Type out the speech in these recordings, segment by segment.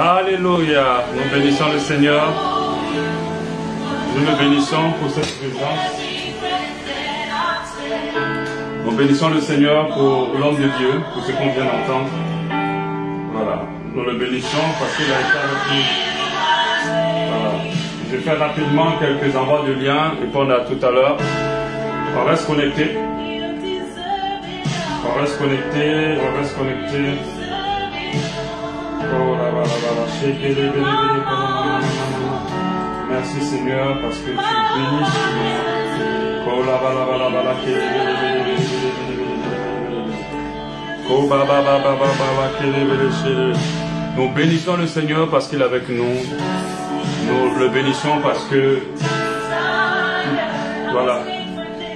Alléluia. Nous bénissons le Seigneur. Nous le bénissons pour cette présence. Nous bénissons le Seigneur pour l'homme de Dieu, pour ce qu'on vient d'entendre. Voilà. Nous le bénissons parce qu'il a été avec nous. Voilà. Je vais faire rapidement quelques envois de liens et qu'on a tout à l'heure. On reste connecté. On reste connecté. On reste connecté. Oh là là là là. Merci Seigneur parce que tu bénis. Oh là là là là là là. Oh ba ba ba ba ba ba. Nous bénissons le Seigneur parce qu'il est avec nous. Nous le bénissons parce que voilà,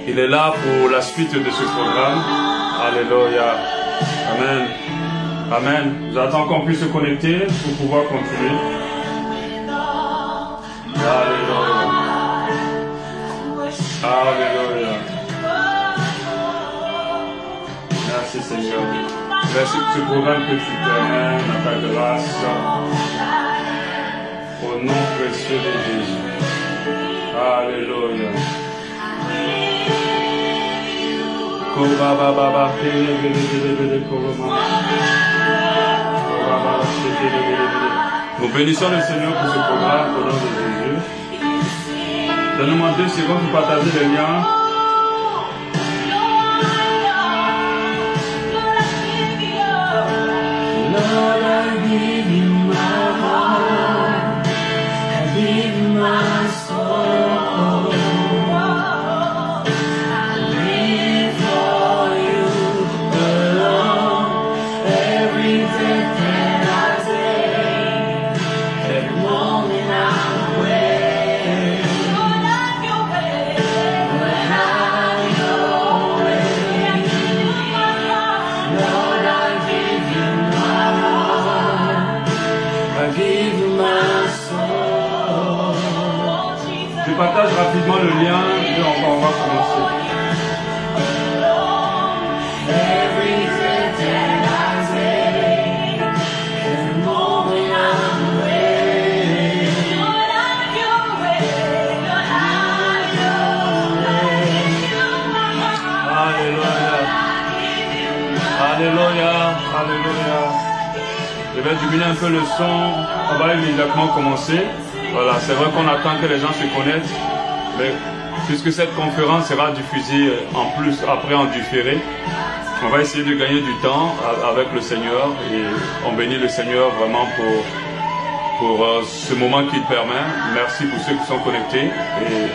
il est là pour la suite de ce programme. Alléluia. Amen. Amen. J'attends qu'on puisse se connecter pour pouvoir continuer. Alléluia. Alléluia. Merci Seigneur. Merci pour ce programme que tu permets à ta grâce. Au nom précieux de Jésus. Alléluia. Nous bénissons le Seigneur pour ce programme au nom de Jésus. Donnez-moi 2 secondes pour partager le lien. Lord, I give you my heart. I give you my soul. I live for you alone. Every breath that I take, every moment I'm awake. Lord, have your way. Lord, have your way. Lord, I give you my heart. I give you my soul. Je partage rapidement le lien et on va commencer. Every breath that I take, every moment I'm awake. Lord, have your way. Lord, have your way. Alléluia. Alléluia. Alléluia. Je vais diminuer un peu le son. On va immédiatement commencer. Voilà, c'est vrai qu'on attend que les gens se connectent, mais puisque cette conférence sera diffusée en plus après en différé, on va essayer de gagner du temps avec le Seigneur et on bénit le Seigneur vraiment pour ce moment qu'il permet. Merci pour ceux qui sont connectés et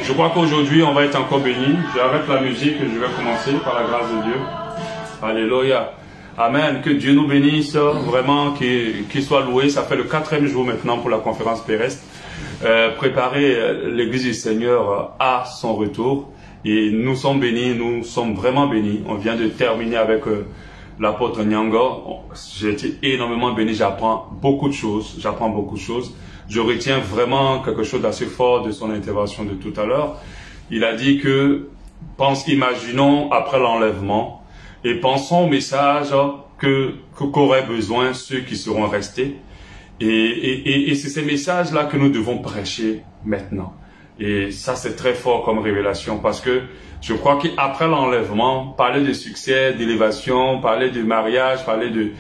je crois qu'aujourd'hui on va être encore bénis. J'arrête la musique et je vais commencer par la grâce de Dieu. Alléluia. Amen. Que Dieu nous bénisse, vraiment, qu'il soit loué. Ça fait le 4e jour maintenant pour la conférence Péreste. Préparer l'église du Seigneur à son retour. Et nous sommes bénis, nous sommes vraiment bénis. On vient de terminer avec l'apôtre Nyanga. J'ai été énormément béni, j'apprends beaucoup de choses. Je retiens vraiment quelque chose d'assez fort de son intervention de tout à l'heure. Il a dit que, imaginons après l'enlèvement, et pensons au message qu'auraient besoin ceux qui seront restés. Et c'est ces messages-là que nous devons prêcher maintenant. Et ça, c'est très fort comme révélation parce que je crois qu'après l'enlèvement, parler de succès, d'élévation, parler de mariage, parler de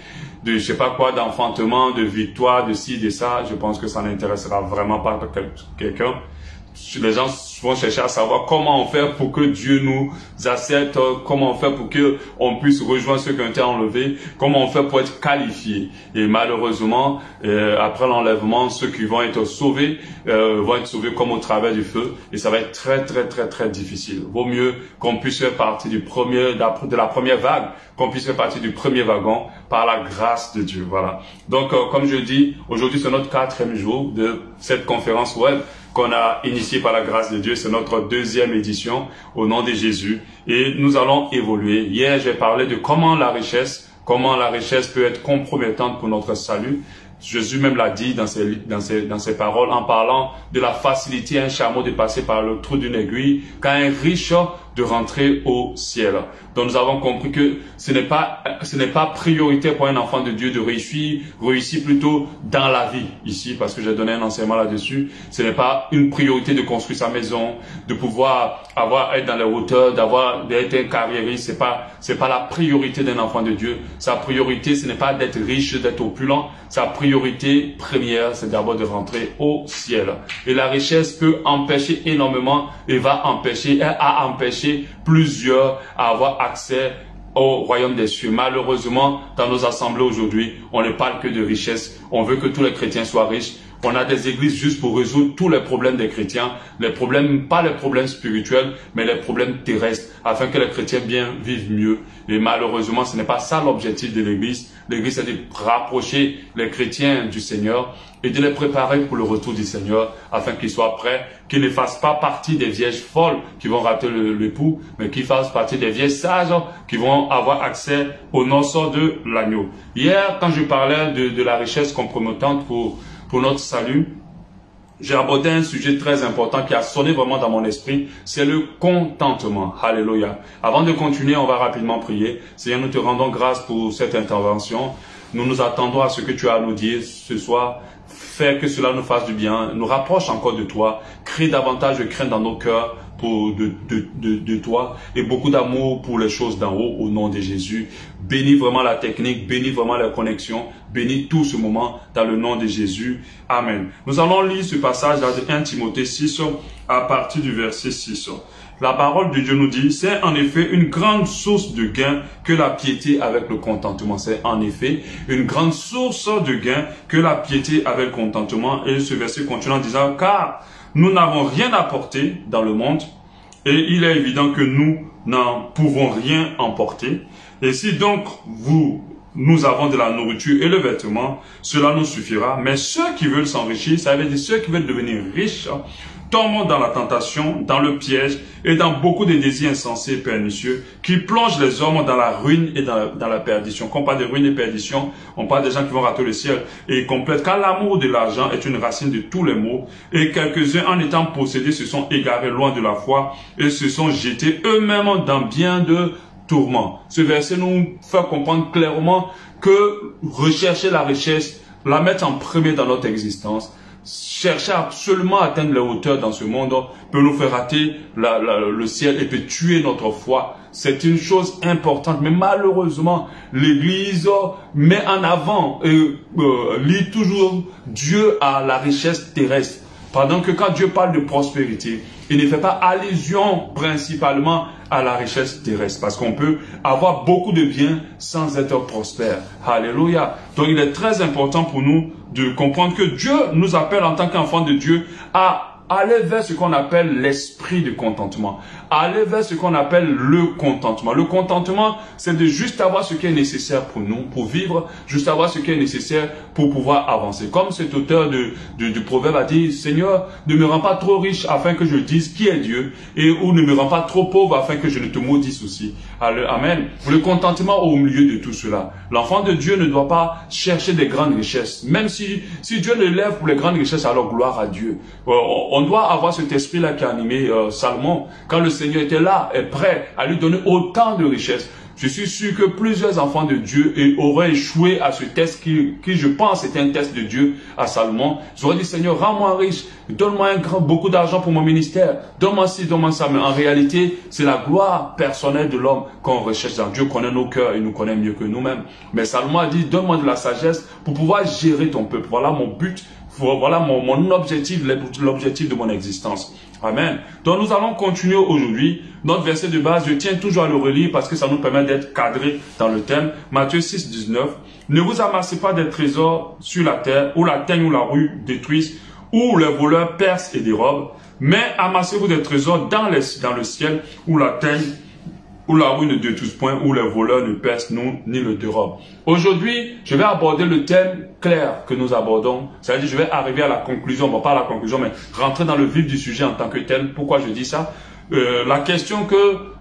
je sais pas quoi, d'enfantement, de victoire, de ci, de ça, je pense que ça n'intéressera vraiment pas quelqu'un. Les gens vont chercher à savoir comment on fait pour que Dieu nous accepte, comment on fait pour que on puisse rejoindre ceux qui ont été enlevés, comment on fait pour être qualifié. Et malheureusement, après l'enlèvement, ceux qui vont être sauvés comme au travers du feu. Et ça va être très très très très difficile. Vaut mieux qu'on puisse faire partie de la première vague, qu'on puisse faire partie du premier wagon par la grâce de Dieu. Voilà. Donc, comme je dis, aujourd'hui c'est notre 4e jour de cette conférence web qu'on a initié par la grâce de Dieu. C'est notre 2e édition au nom de Jésus. Et nous allons évoluer. Hier, j'ai parlé de comment la richesse peut être compromettante pour notre salut. Jésus même l'a dit dans ses paroles en parlant de la facilité à un chameau de passer par le trou d'une aiguille qu'à un riche de rentrer au ciel. Donc nous avons compris que ce n'est pas priorité pour un enfant de Dieu de réussir plutôt dans la vie ici, parce que j'ai donné un enseignement là-dessus. Ce n'est pas une priorité de construire sa maison, de pouvoir être dans les hauteurs, d'être un carriériste. C'est pas la priorité d'un enfant de Dieu. Sa priorité, ce n'est pas d'être riche, d'être opulent. Sa priorité première, c'est d'abord de rentrer au ciel. Et la richesse peut empêcher énormément et a empêché plusieurs à avoir accès au royaume des cieux. Malheureusement, dans nos assemblées aujourd'hui, on ne parle que de richesse. On veut que tous les chrétiens soient riches. On a des églises juste pour résoudre tous les problèmes des chrétiens. Les problèmes, pas les problèmes spirituels, mais les problèmes terrestres, afin que les chrétiens vivent mieux. Et malheureusement, ce n'est pas ça l'objectif de l'église. L'église, c'est de rapprocher les chrétiens du Seigneur et de les préparer pour le retour du Seigneur, afin qu'ils soient prêts, qu'ils ne fassent pas partie des vierges folles qui vont rater l'époux, mais qu'ils fassent partie des vierges sages qui vont avoir accès aux noces de l'agneau. Hier, quand je parlais de la richesse compromettante pour notre salut, j'ai abordé un sujet très important qui a sonné vraiment dans mon esprit, c'est le contentement. Alléluia. Avant de continuer, on va rapidement prier. Seigneur, nous te rendons grâce pour cette intervention. Nous nous attendons à ce que tu as à nous dire ce soir. Fais que cela nous fasse du bien, nous rapproche encore de toi, crée davantage de crainte dans nos cœurs de toi et beaucoup d'amour pour les choses d'en haut au nom de Jésus. Bénis vraiment la technique, bénis vraiment la connexion, bénis tout ce moment dans le nom de Jésus. Amen. Nous allons lire ce passage là de 1 Timothée 6 à partir du verset 6. La parole de Dieu nous dit, c'est en effet une grande source de gain que la piété avec le contentement. C'est en effet une grande source de gain que la piété avec le contentement. Et ce verset continue en disant, car nous n'avons rien apporté dans le monde et il est évident que nous n'en pouvons rien emporter. Et si donc nous avons de la nourriture et le vêtement, cela nous suffira. Mais ceux qui veulent s'enrichir, ça veut dire ceux qui veulent devenir riches, tombent dans la tentation, dans le piège et dans beaucoup de désirs insensés et pernicieux qui plongent les hommes dans la ruine et dans la perdition. Quand on parle de ruine et perdition, on parle des gens qui vont rater le ciel et complète. Car l'amour de l'argent est une racine de tous les maux et quelques-uns en étant possédés se sont égarés loin de la foi et se sont jetés eux-mêmes dans bien de tourments. Ce verset nous fait comprendre clairement que rechercher la richesse, la mettre en premier dans notre existence, chercher absolument à atteindre les hauteurs dans ce monde peut nous faire rater le ciel et peut tuer notre foi. C'est une chose importante, mais malheureusement, l'Église met en avant et lie toujours Dieu à la richesse terrestre. Pendant que quand Dieu parle de prospérité, il ne fait pas allusion principalement à la richesse terrestre. Parce qu'on peut avoir beaucoup de biens sans être prospère. Alléluia. Donc il est très important pour nous de comprendre que Dieu nous appelle en tant qu'enfants de Dieu à aller vers ce qu'on appelle l'esprit de contentement. Aller vers ce qu'on appelle le contentement. Le contentement, c'est de juste avoir ce qui est nécessaire pour nous, pour vivre, juste avoir ce qui est nécessaire pour pouvoir avancer. Comme cet auteur du proverbe a dit, Seigneur, ne me rends pas trop riche afin que je dise qui est Dieu, et ou ne me rends pas trop pauvre afin que je ne te maudisse aussi. Amen. Le contentement au milieu de tout cela. L'enfant de Dieu ne doit pas chercher des grandes richesses. Même si Dieu le lève pour les grandes richesses, alors gloire à Dieu. On doit avoir cet esprit-là qui a animé Salomon. Quand le Seigneur était là et prêt à lui donner autant de richesses, je suis sûr que plusieurs enfants de Dieu auraient échoué à ce test qui je pense était un test de Dieu à Salomon. Ils auraient dit, Seigneur, rends-moi riche, donne-moi beaucoup d'argent pour mon ministère, donne-moi ci, donne-moi ça. Mais en réalité, c'est la gloire personnelle de l'homme qu'on recherche dans Dieu. Connaît nos cœurs et nous connaît mieux que nous-mêmes. Mais Salomon a dit, donne-moi de la sagesse pour pouvoir gérer ton peuple. Voilà mon but. Voilà mon objectif, l'objectif de mon existence. Amen. Donc nous allons continuer aujourd'hui. Notre verset de base, je tiens toujours à le relire parce que ça nous permet d'être cadrés dans le thème. Matthieu 6, 19. Ne vous amassez pas des trésors sur la terre où la teigne ou la rue détruisent, où les voleurs percent et dérobent, mais amassez-vous des trésors dans le ciel où la teigne où la rue ne détruise point, où les voleurs ne percent ni le dérobent. Aujourd'hui, je vais aborder le thème clair que nous abordons. C'est-à-dire, je vais arriver à la conclusion, bon, pas à la conclusion, mais rentrer dans le vif du sujet en tant que tel. Pourquoi je dis ça? La question que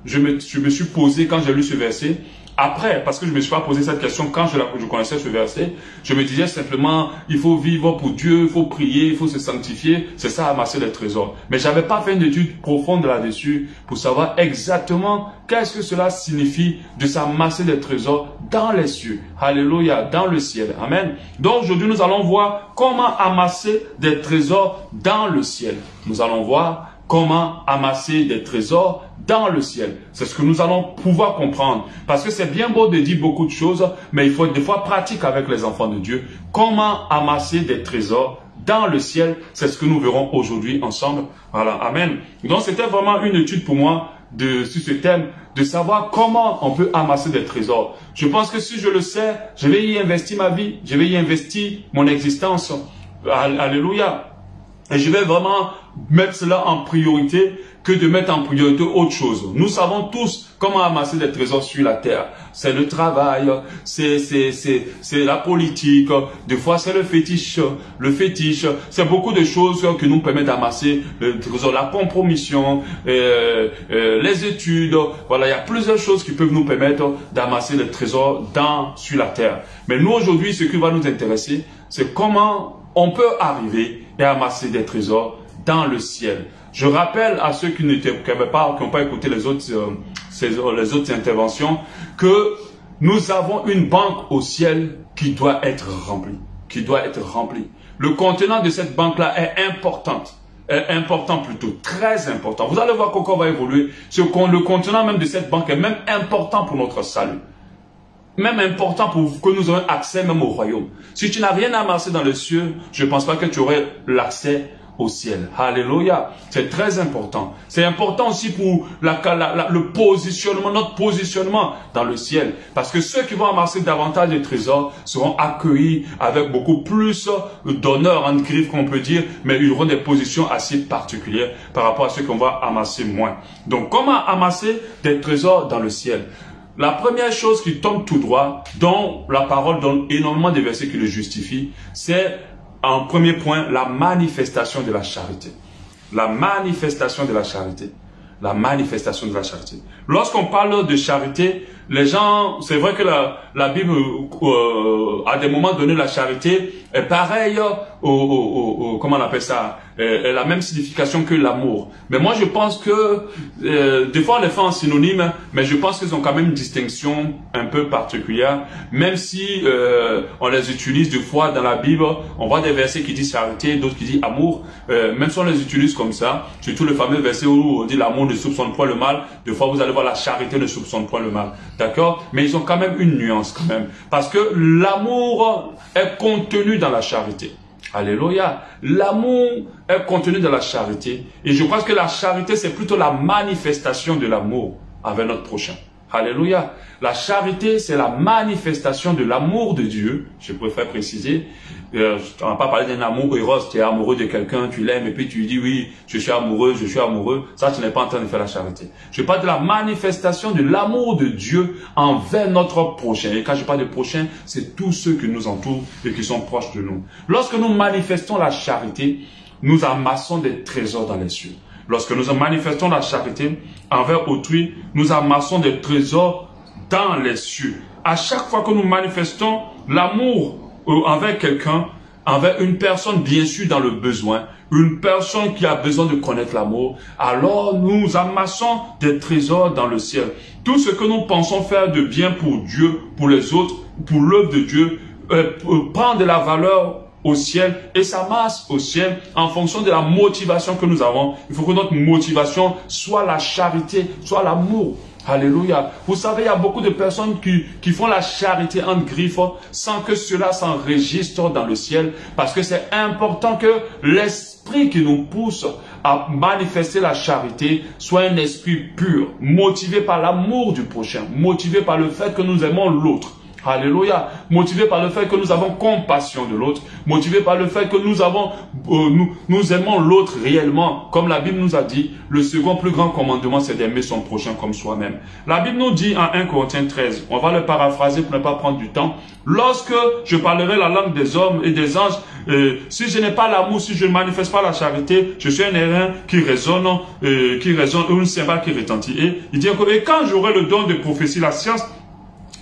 je me suis posée quand j'ai lu ce verset, Après, parce que je ne me suis pas posé cette question quand je connaissais ce verset, je me disais simplement, il faut vivre pour Dieu, il faut prier, il faut se sanctifier, c'est ça amasser des trésors. Mais je n'avais pas fait une étude profonde là-dessus pour savoir exactement qu'est-ce que cela signifie de s'amasser des trésors dans les cieux. Alléluia, dans le ciel. Amen. Donc aujourd'hui, nous allons voir comment amasser des trésors dans le ciel. Nous allons voir comment amasser des trésors dans le ciel. C'est ce que nous allons pouvoir comprendre. Parce que c'est bien beau de dire beaucoup de choses, mais il faut être des fois pratique avec les enfants de Dieu. Comment amasser des trésors dans le ciel, c'est ce que nous verrons aujourd'hui ensemble. Voilà, amen. Donc c'était vraiment une étude pour moi sur ce thème, de savoir comment on peut amasser des trésors. Je pense que si je le sais, je vais y investir ma vie, je vais y investir mon existence. Alléluia. Et je vais vraiment mettre cela en priorité que de mettre en priorité autre chose. Nous savons tous comment amasser des trésors sur la terre. C'est le travail, c'est la politique, des fois c'est le fétiche. C'est beaucoup de choses qui nous permettent d'amasser le trésor, la compromission, les études. Voilà, il y a plusieurs choses qui peuvent nous permettre d'amasser le trésor sur la terre. Mais nous aujourd'hui, ce qui va nous intéresser, c'est comment on peut arriver et amasser des trésors dans le ciel. Je rappelle à ceux qui n'ont pas écouté les autres interventions que nous avons une banque au ciel qui doit être remplie. Le contenant de cette banque-là est important plutôt, très important. Vous allez voir qu'on va évoluer. Le contenant même de cette banque est même important pour notre salut. Même important pour que nous ayons accès même au royaume. Si tu n'as rien amassé dans les cieux, je ne pense pas que tu aurais l'accès au ciel. Alléluia. C'est très important. C'est important aussi pour le positionnement, notre positionnement dans le ciel. Parce que ceux qui vont amasser davantage de trésors seront accueillis avec beaucoup plus d'honneur, en griffe qu'on peut dire, mais ils auront des positions assez particulières par rapport à ceux qu'on va amasser moins. Donc, comment amasser des trésors dans le ciel? La première chose qui tombe tout droit, dont la parole donne énormément de versets qui le justifient, c'est en premier point la manifestation de la charité. La manifestation de la charité. La manifestation de la charité. Lorsqu'on parle de charité, les gens, c'est vrai que la Bible, à des moments donnés, la charité est pareille comment on appelle ça, la même signification que l'amour. Mais moi, je pense que, des fois, on les fait en synonyme, mais je pense qu'ils ont quand même une distinction un peu particulière, même si on les utilise des fois dans la Bible, on voit des versets qui disent charité, d'autres qui disent amour, même si on les utilise comme ça, surtout le fameux verset où on dit l'amour ne soupçonne point le mal, des fois vous allez voir la charité ne soupçonne point le mal, d'accord? Mais ils ont quand même une nuance quand même, parce que l'amour est contenu dans la charité. Alléluia. L'amour est contenu dans la charité. Et je pense que la charité, c'est plutôt la manifestation de l'amour avec notre prochain. Alléluia. La charité, c'est la manifestation de l'amour de Dieu. Je préfère préciser. On ne va pas parler d'un amour éros. Tu es amoureux de quelqu'un, tu l'aimes et puis tu lui dis oui, je suis amoureux, je suis amoureux. Ça, tu n'es pas en train de faire la charité. Je parle de la manifestation de l'amour de Dieu envers notre prochain. Et quand je parle de prochain, c'est tous ceux qui nous entourent et qui sont proches de nous. Lorsque nous manifestons la charité, nous amassons des trésors dans les cieux. Lorsque nous manifestons la charité envers autrui, nous amassons des trésors dans les cieux. À chaque fois que nous manifestons l'amour envers quelqu'un, envers une personne bien sûr dans le besoin, une personne qui a besoin de connaître l'amour, alors nous amassons des trésors dans le ciel. Tout ce que nous pensons faire de bien pour Dieu, pour les autres, pour l'œuvre de Dieu, prend de la valeur au ciel et s'amasse au ciel en fonction de la motivation que nous avons. Il faut que notre motivation soit la charité, soit l'amour. Alléluia. Vous savez, il y a beaucoup de personnes qui font la charité en griffe sans que cela s'enregistre dans le ciel, parce que c'est important que l'esprit qui nous pousse à manifester la charité soit un esprit pur, motivé par l'amour du prochain, motivé par le fait que nous aimons l'autre. Alléluia. Motivé par le fait que nous avons compassion de l'autre. Motivé par le fait que nous aimons l'autre réellement. Comme la Bible nous a dit, le second plus grand commandement, c'est d'aimer son prochain comme soi-même. La Bible nous dit en 1 Corinthiens 13, on va le paraphraser pour ne pas prendre du temps. Lorsque je parlerai la langue des hommes et des anges, si je n'ai pas l'amour, si je ne manifeste pas la charité, je suis un airain qui résonne, ou une cymbale qui retentit. Et il dit que et quand j'aurai le don de prophétie, la science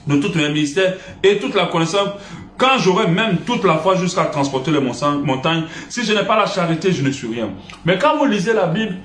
de tout mes ministères et toute la connaissance, quand j'aurai même toute la foi jusqu'à transporter les montagnes, si je n'ai pas la charité, je ne suis rien. Mais quand vous lisez la Bible,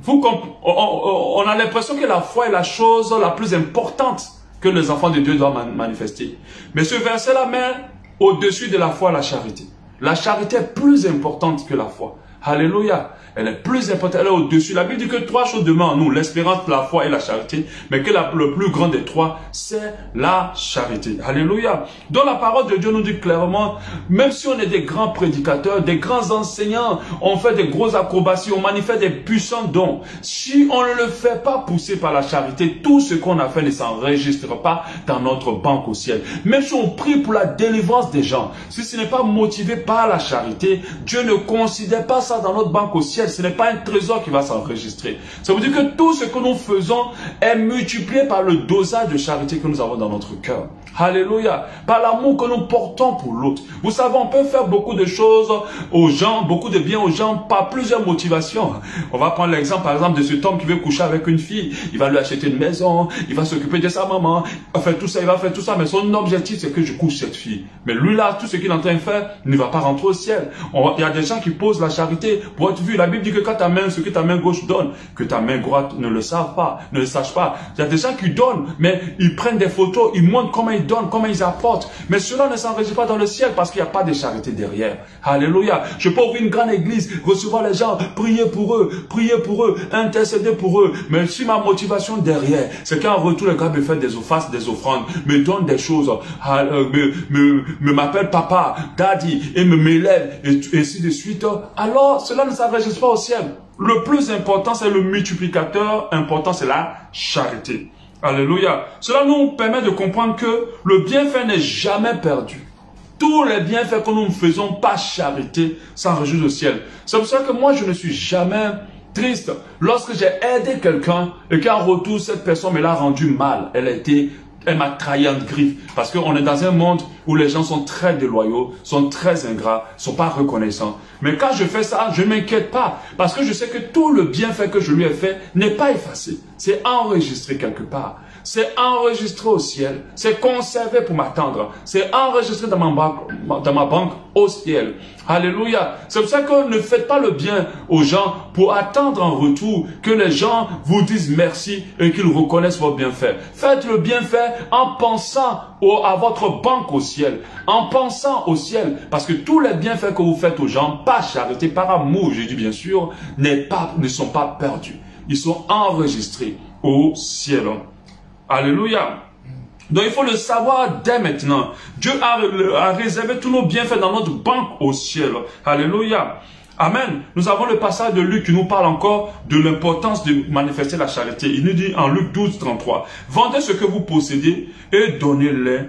on a l'impression que la foi est la chose la plus importante que les enfants de Dieu doivent manifester. Mais ce verset-là met au-dessus de la foi la charité. La charité est plus importante que la foi. Alléluia. Elle est plus importante, elle est au-dessus. La Bible dit que 3 choses demeurent en nous, l'espérance, la foi et la charité. Mais que le plus grand des 3, c'est la charité. Alléluia. Donc la parole de Dieu nous dit clairement, même si on est des grands prédicateurs, des grands enseignants, on fait des grosses acrobaties, on manifeste des puissants dons. Si on ne le fait pas pousser par la charité, tout ce qu'on a fait ne s'enregistre pas dans notre banque au ciel. Même si on prie pour la délivrance des gens, si ce n'est pas motivé par la charité, Dieu ne considère pas ça dans notre banque au ciel. Ce n'est pas un trésor qui va s'enregistrer. Ça veut dire que tout ce que nous faisons est multiplié par le dosage de charité que nous avons dans notre cœur. Alléluia. Par l'amour que nous portons pour l'autre. Vous savez, on peut faire beaucoup de choses aux gens, beaucoup de bien aux gens par plusieurs motivations. On va prendre l'exemple, par exemple, de cet homme qui veut coucher avec une fille. Il va lui acheter une maison, il va s'occuper de sa maman, il va faire tout ça, il va faire tout ça. Mais son objectif, c'est que je couche cette fille. Mais lui là, tout ce qu'il est en train de faire ne va pas rentrer au ciel. Il y a des gens qui posent la charité pour être vu. La Bible dit que quand ta main, ce que ta main gauche donne, que ta main droite ne le sache pas. Il y a des gens qui donnent, mais ils prennent des photos, ils montrent comment ils donnent, comment ils apportent. Mais cela ne s'enregistre pas dans le ciel parce qu'il n'y a pas de charité derrière. Alléluia. Je peux ouvrir une grande église, recevoir les gens, prier pour eux, intercéder pour eux. Mais si ma motivation derrière, c'est qu'en retour, le gars me fait des offrandes, me donne des choses, m'appelle papa, daddy, et me m'élève, et ainsi de suite, alors cela ne s'enregistre pas au ciel. Le plus important, c'est le multiplicateur, important, c'est la charité. Alléluia. Cela nous permet de comprendre que le bienfait n'est jamais perdu. Tous les bienfaits que nous ne faisons pas charité s'enregistrent au ciel. C'est pour ça que moi, je ne suis jamais triste lorsque j'ai aidé quelqu'un et qu'en retour, cette personne me l'a rendu mal. Elle m'a trahi en griffe. Parce qu'on est dans un monde où les gens sont très déloyaux, sont très ingrats, sont pas reconnaissants. Mais quand je fais ça, je ne m'inquiète pas. Parce que je sais que tout le bienfait que je lui ai fait n'est pas effacé. C'est enregistré quelque part. C'est enregistré au ciel. C'est conservé pour m'attendre. C'est enregistré dans ma banque au ciel. Alléluia. C'est pour ça que ne faites pas le bien aux gens pour attendre en retour que les gens vous disent merci et qu'ils reconnaissent vos bienfaits. Faites le bienfait en pensant à votre banque au ciel. En pensant au ciel. Parce que tous les bienfaits que vous faites aux gens, par charité, par amour, je dis bien sûr, ne sont pas perdus. Ils sont enregistrés au ciel. Alléluia. Donc il faut le savoir dès maintenant. Dieu a réservé tous nos bienfaits dans notre banque au ciel. Alléluia. Amen. Nous avons le passage de Luc qui nous parle encore de l'importance de manifester la charité. Il nous dit en Luc 12, 33, « Vendez ce que vous possédez et donnez-les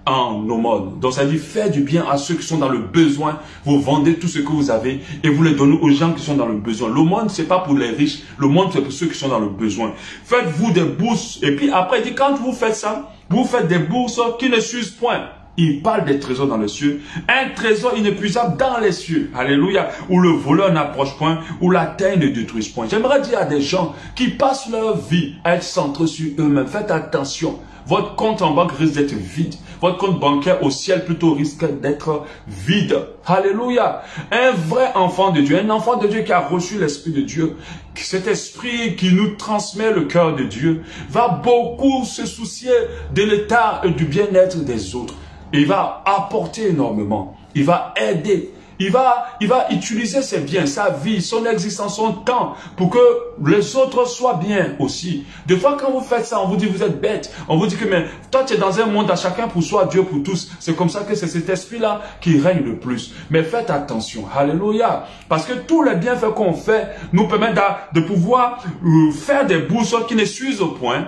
en aumône. » Donc ça dit, faites du bien à ceux qui sont dans le besoin. Vous vendez tout ce que vous avez et vous les donnez aux gens qui sont dans le besoin. L'aumône, c'est pas pour les riches. L'aumône, c'est pour ceux qui sont dans le besoin. Faites-vous des bourses. Et puis après, il dit, quand vous faites ça, vous faites des bourses qui ne s'usent point. Il parle des trésors dans les cieux. Un trésor inépuisable dans les cieux. Alléluia. Où le voleur n'approche point, où la terre ne détruise point. J'aimerais dire à des gens qui passent leur vie à être centrés sur eux-mêmes. Faites attention. Votre compte en banque risque d'être vide. Votre compte bancaire au ciel plutôt risque d'être vide. Alléluia. Un vrai enfant de Dieu, un enfant de Dieu qui a reçu l'Esprit de Dieu, cet esprit qui nous transmet le cœur de Dieu, va beaucoup se soucier de l'état et du bien-être des autres. Et il va apporter énormément. Il va aider. Il va utiliser ses biens, sa vie, son existence, son temps pour que les autres soient bien aussi. Des fois, quand vous faites ça, on vous dit vous êtes bête. On vous dit que mais toi, tu es dans un monde à chacun pour soi, Dieu pour tous. C'est comme ça que c'est cet esprit-là qui règne le plus. Mais faites attention. Alléluia. Parce que tous les bienfaits qu'on fait nous permettent de pouvoir faire des bourses qui ne s'usent au point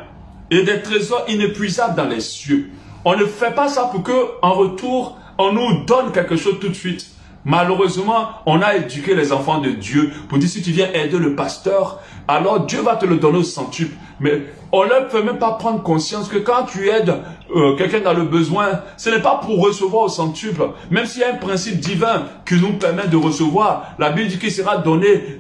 et des trésors inépuisables dans les cieux. On ne fait pas ça pour que, en retour, on nous donne quelque chose tout de suite. Malheureusement, on a éduqué les enfants de Dieu pour dire si tu viens aider le pasteur, alors Dieu va te le donner au centuple. Mais on ne leur fait même pas prendre conscience que quand tu aides quelqu'un dans le besoin, ce n'est pas pour recevoir au centuple. Même s'il y a un principe divin qui nous permet de recevoir, la Bible dit qu'il sera donné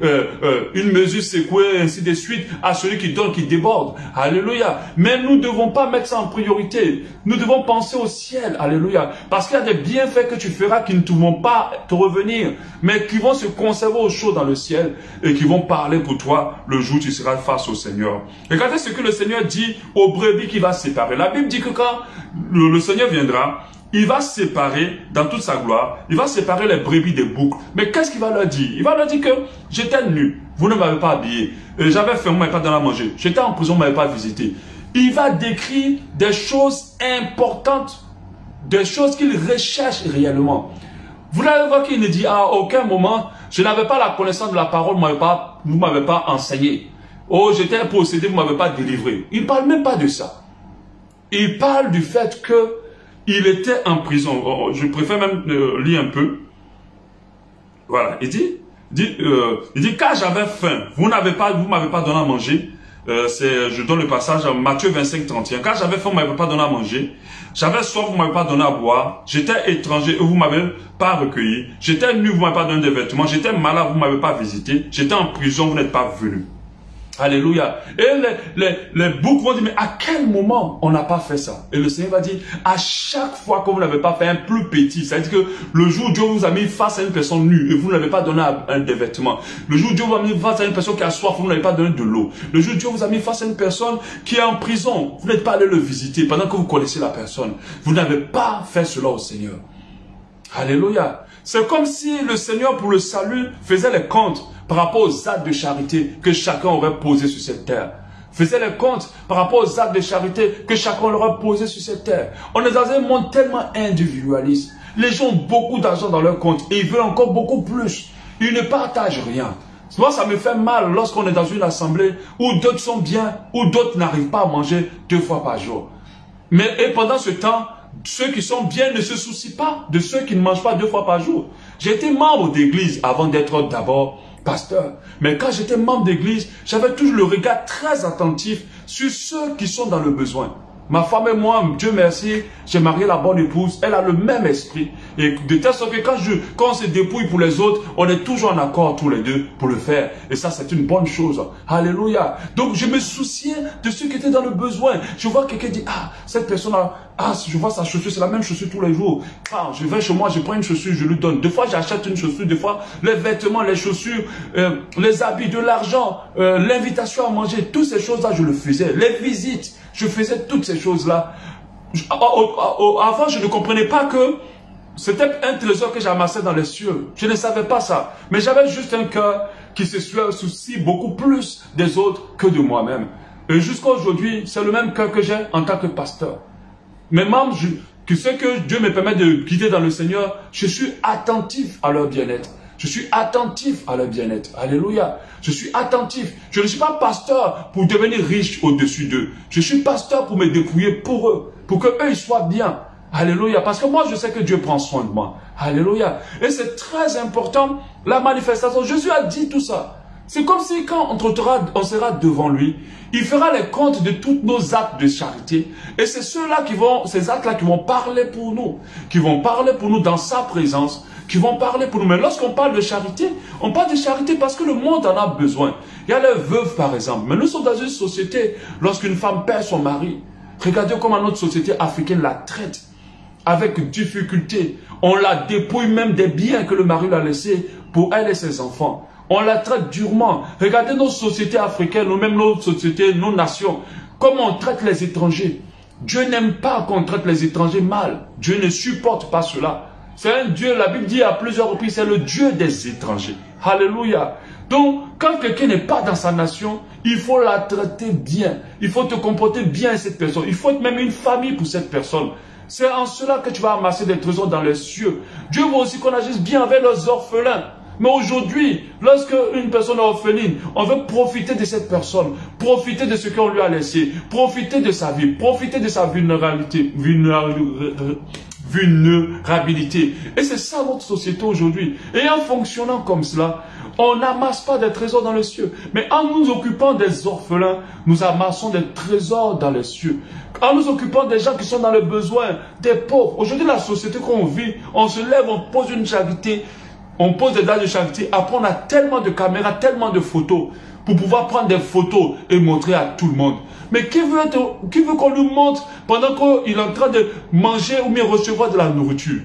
une mesure secouée, ainsi de suite, à celui qui donne, qui déborde. Alléluia. Mais nous ne devons pas mettre ça en priorité. Nous devons penser au ciel. Alléluia. Parce qu'il y a des bienfaits que tu feras qui ne vont pas te revenir, mais qui vont se conserver au chaud dans le ciel et qui vont parler pour toi le jour où tu seras face au Seigneur. Regardez ce que le Seigneur dit aux brebis qui va séparer. La Bible dit que quand le Seigneur viendra, il va séparer dans toute sa gloire, il va séparer les brebis des boucs. Mais qu'est-ce qu'il va leur dire? Il va leur dire que j'étais nu, vous ne m'avez pas habillé, j'avais faim, vous ne m'avez pas donné à manger, j'étais en prison, vous ne m'avez pas visité. Il va décrire des choses importantes, des choses qu'il recherche réellement. Vous l'avez voir qu'il ne dit à aucun moment, je n'avais pas la connaissance de la parole, vous ne m'avez pas enseigné. Oh, j'étais possédé, vous ne m'avez pas délivré. Il ne parle même pas de ça. Il parle du fait qu'il était en prison. Oh, je préfère même lire un peu. Voilà, il dit quand j'avais faim, vous ne m'avez pas donné à manger. Je donne le passage à Matthieu 25, 31. Quand j'avais faim, vous ne m'avez pas donné à manger. J'avais soif, vous ne m'avez pas donné à boire. J'étais étranger, vous ne m'avez pas recueilli. J'étais nu, vous ne m'avez pas donné de vêtements. J'étais malade, vous ne m'avez pas visité. J'étais en prison, vous n'êtes pas venu. Alléluia. Et les boucs vont dire, mais à quel moment on n'a pas fait ça? Et le Seigneur va dire, à chaque fois que vous n'avez pas fait un plus petit, c'est-à-dire que le jour où Dieu vous a mis face à une personne nue et vous n'avez pas donné des vêtements, le jour où Dieu vous a mis face à une personne qui a soif, vous n'avez pas donné de l'eau, le jour où Dieu vous a mis face à une personne qui est en prison, vous n'êtes pas allé le visiter pendant que vous connaissez la personne, vous n'avez pas fait cela au Seigneur. Alléluia. C'est comme si le Seigneur pour le salut faisait les comptes par rapport aux actes de charité que chacun aurait posé sur cette terre. Faisait les comptes par rapport aux actes de charité que chacun aurait posé sur cette terre. On est dans un monde tellement individualiste. Les gens ont beaucoup d'argent dans leur compte et ils veulent encore beaucoup plus. Ils ne partagent rien. Moi, ça me fait mal lorsqu'on est dans une assemblée où d'autres sont bien, où d'autres n'arrivent pas à manger 2 fois par jour. Et pendant ce temps, ceux qui sont bien ne se soucient pas de ceux qui ne mangent pas 2 fois par jour. J'ai été membre d'église avant d'être d'abord pasteur. Mais quand j'étais membre d'église, j'avais toujours le regard très attentif sur ceux qui sont dans le besoin. Ma femme et moi, Dieu merci, j'ai marié la bonne épouse, elle a le même esprit. Et de telle sorte que quand on se dépouille pour les autres, on est toujours en accord tous les deux pour le faire. Et ça, c'est une bonne chose. Alléluia. Donc, je me souciais de ceux qui étaient dans le besoin. Je vois quelqu'un dire, ah, cette personne-là, ah, je vois sa chaussure, c'est la même chaussure tous les jours. Ah, je vais chez moi, je prends une chaussure, je lui donne. Des fois, j'achète une chaussure, des fois, les vêtements, les chaussures, les habits, de l'argent, l'invitation à manger, toutes ces choses-là, je le faisais. Les visites, je faisais toutes ces choses-là. Avant, je ne comprenais pas que c'était un trésor que j'amassais dans les cieux. Je ne savais pas ça. Mais j'avais juste un cœur qui se soucie beaucoup plus des autres que de moi-même. Et jusqu'à aujourd'hui, c'est le même cœur que j'ai en tant que pasteur. Mes membres, ce que Dieu me permet de guider dans le Seigneur, je suis attentif à leur bien-être. Je suis attentif à leur bien-être. Alléluia. Je suis attentif. Je ne suis pas pasteur pour devenir riche au-dessus d'eux. Je suis pasteur pour me dépouiller pour eux. Pour qu'eux ils soient bien. Alléluia. Parce que moi, je sais que Dieu prend soin de moi. Alléluia. Et c'est très important, la manifestation. Jésus a dit tout ça. C'est comme si quand on sera devant lui, il fera les comptes de tous nos actes de charité. Et c'est ces actes-là qui vont parler pour nous. Qui vont parler pour nous dans sa présence. Qui vont parler pour nous. Mais lorsqu'on parle de charité, on parle de charité parce que le monde en a besoin. Il y a les veuves par exemple. Mais nous sommes dans une société, lorsqu'une femme perd son mari, regardez comment notre société africaine la traite. Avec difficulté. On la dépouille même des biens que le mari l'a laissés pour elle et ses enfants. On la traite durement. Regardez nos sociétés africaines, ou même nos sociétés, nos nations. Comment on traite les étrangers. Dieu n'aime pas qu'on traite les étrangers mal. Dieu ne supporte pas cela. C'est un Dieu, la Bible dit à plusieurs reprises, c'est le Dieu des étrangers. Alléluia. Donc, quand quelqu'un n'est pas dans sa nation, il faut la traiter bien. Il faut te comporter bien avec cette personne. Il faut être même une famille pour cette personne. C'est en cela que tu vas amasser des trésors dans les cieux. Dieu veut aussi qu'on agisse bien avec les orphelins. Mais aujourd'hui, lorsque une personne est orpheline, on veut profiter de cette personne, profiter de ce qu'on lui a laissé, profiter de sa vie, profiter de sa vulnérabilité. Et c'est ça notre société aujourd'hui. Et en fonctionnant comme cela, On n'amasse pas des trésors dans les cieux. Mais en nous occupant des orphelins, nous amassons des trésors dans les cieux. En nous occupant des gens qui sont dans le besoin, des pauvres. Aujourd'hui, la société qu'on vit, on se lève, on pose une charité, on pose des dates de charité. Après, on a tellement de caméras, tellement de photos pour pouvoir prendre des photos et montrer à tout le monde. Mais qui veut qu'on lui montre pendant qu'il est en train de manger ou bien recevoir de la nourriture?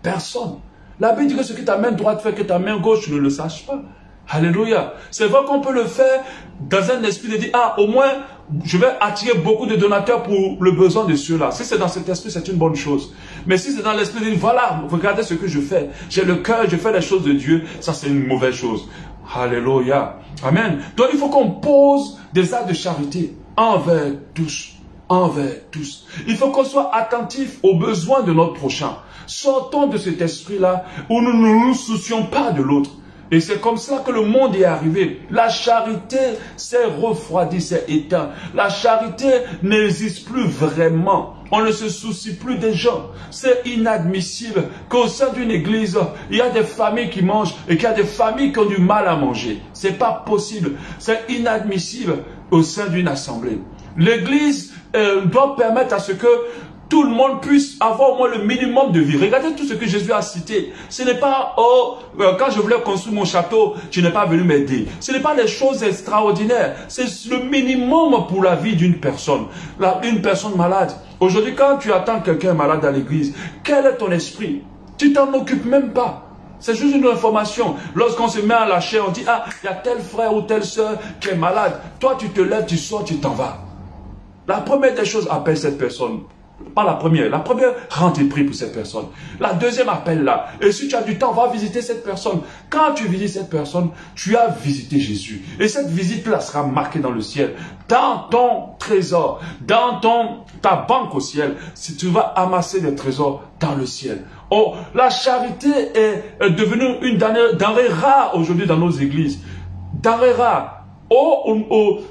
Personne. La Bible dit que ce que ta main droite fait, que ta main gauche ne le sache pas. Alléluia. C'est vrai qu'on peut le faire dans un esprit de dire, ah, au moins, je vais attirer beaucoup de donateurs pour le besoin de ceux-là. Si c'est dans cet esprit, c'est une bonne chose. Mais si c'est dans l'esprit de dire, voilà, regardez ce que je fais. J'ai le cœur, je fais les choses de Dieu. Ça, c'est une mauvaise chose. Alléluia. Amen. Donc, il faut qu'on pose des actes de charité envers tous. Envers tous. Il faut qu'on soit attentif aux besoins de notre prochain. Sortons de cet esprit-là où nous ne nous soucions pas de l'autre. Et c'est comme ça que le monde est arrivé. La charité s'est refroidie, s'est éteinte. La charité n'existe plus vraiment. On ne se soucie plus des gens. C'est inadmissible qu'au sein d'une église, il y a des familles qui mangent et qu'il y a des familles qui ont du mal à manger. C'est pas possible. C'est inadmissible au sein d'une assemblée. L'église doit permettre à ce que tout le monde puisse avoir au moins le minimum de vie. Regardez tout ce que Jésus a cité. Ce n'est pas, oh, quand je voulais construire mon château, tu n'es pas venu m'aider. Ce n'est pas des choses extraordinaires. C'est le minimum pour la vie d'une personne. Une personne malade. Aujourd'hui, quand tu attends quelqu'un malade à l'église, quel est ton esprit? Tu t'en occupes même pas. C'est juste une information. Lorsqu'on se met à lâcher, on dit, ah, il y a tel frère ou telle soeur qui est malade. Toi, tu te lèves, tu sors, tu t'en vas. La première des choses, appelle cette personne. Pas la première. La première, rends tes prix pour cette personne. La deuxième, appelle-la. Et si tu as du temps, va visiter cette personne. Quand tu visites cette personne, tu as visité Jésus. Et cette visite-là sera marquée dans le ciel. Dans ton trésor, dans ta banque au ciel, si tu vas amasser des trésors dans le ciel. Oh, la charité est devenue une denrée rare aujourd'hui dans nos églises. Denrée rare.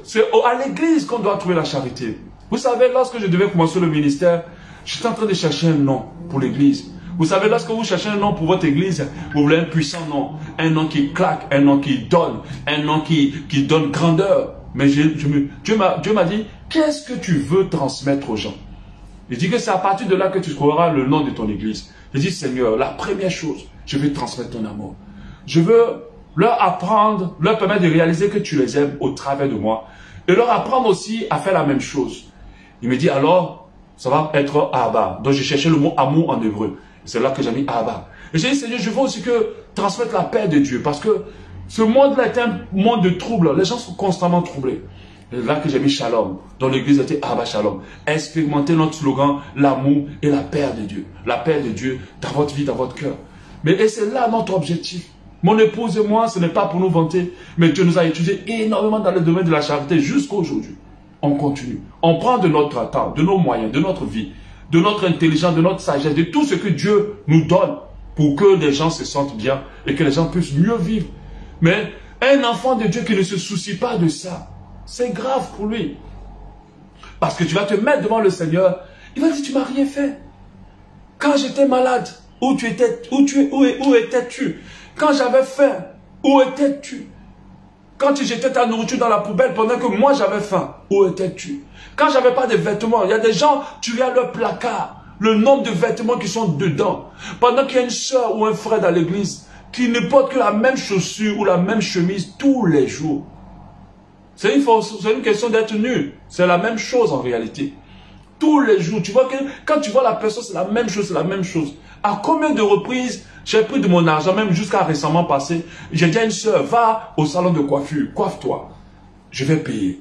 C'est à l'église qu'on doit trouver la charité. Vous savez, lorsque je devais commencer le ministère, j'étais en train de chercher un nom pour l'église. Vous savez, lorsque vous cherchez un nom pour votre église, vous voulez un puissant nom, un nom qui claque, un nom qui donne, un nom qui donne grandeur. Mais Dieu m'a dit, qu'est-ce que tu veux transmettre aux gens? Il dit que c'est à partir de là que tu trouveras le nom de ton église. Je dis, Seigneur, la première chose, je veux transmettre ton amour. Je veux leur apprendre, leur permettre de réaliser que tu les aimes au travers de moi. Et leur apprendre aussi à faire la même chose. Il me dit alors, ça va être Abba. Donc j'ai cherché le mot amour en hébreu. C'est là que j'ai mis Abba. Et j'ai dit, Seigneur, je veux aussi que transmettre la paix de Dieu. Parce que ce monde-là est un monde de troubles. Les gens sont constamment troublés. Et là que j'ai mis Shalom. Dans l'église était Abba Shalom. Expérimenter notre slogan, l'amour et la paix de Dieu. La paix de Dieu dans votre vie, dans votre cœur. Et c'est là notre objectif. Mon épouse et moi, ce n'est pas pour nous vanter. Mais Dieu nous a étudiés énormément dans le domaine de la charité jusqu'à aujourd'hui. On continue. On prend de notre temps, de nos moyens, de notre vie, de notre intelligence, de notre sagesse, de tout ce que Dieu nous donne pour que les gens se sentent bien et que les gens puissent mieux vivre. Mais un enfant de Dieu qui ne se soucie pas de ça, c'est grave pour lui. Parce que tu vas te mettre devant le Seigneur, il va dire, tu m'as rien fait. Quand j'étais malade, où étais-tu? Quand j'avais faim, où étais-tu? Quand tu jetais ta nourriture dans la poubelle pendant que moi j'avais faim, où étais-tu? Quand j'avais pas de vêtements, il y a des gens, tu regardes leur placard, le nombre de vêtements qui sont dedans. Pendant qu'il y a une soeur ou un frère dans l'église qui ne porte que la même chaussure ou la même chemise tous les jours. C'est une question d'être nu. C'est la même chose en réalité. Tous les jours, tu vois que quand tu vois la personne, c'est la même chose, c'est la même chose. À combien de reprises j'ai pris de mon argent, même jusqu'à récemment passé, j'ai dit à une soeur, va au salon de coiffure, coiffe-toi, je vais payer.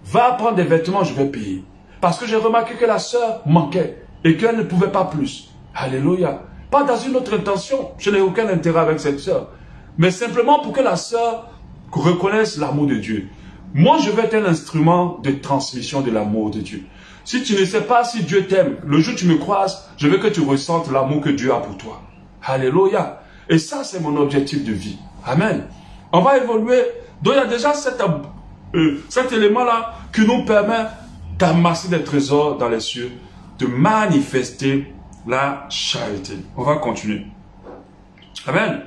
Va prendre des vêtements, je vais payer. Parce que j'ai remarqué que la soeur manquait et qu'elle ne pouvait pas plus. Alléluia. Pas dans une autre intention, je n'ai aucun intérêt avec cette soeur. Mais simplement pour que la soeur reconnaisse l'amour de Dieu. Moi, je vais être un instrument de transmission de l'amour de Dieu. Si tu ne sais pas si Dieu t'aime, le jour où tu me croises, je veux que tu ressentes l'amour que Dieu a pour toi. Alléluia. Et ça, c'est mon objectif de vie. Amen. On va évoluer. Donc, il y a déjà cet élément-là qui nous permet d'amasser des trésors dans les cieux, de manifester la charité. On va continuer. Amen.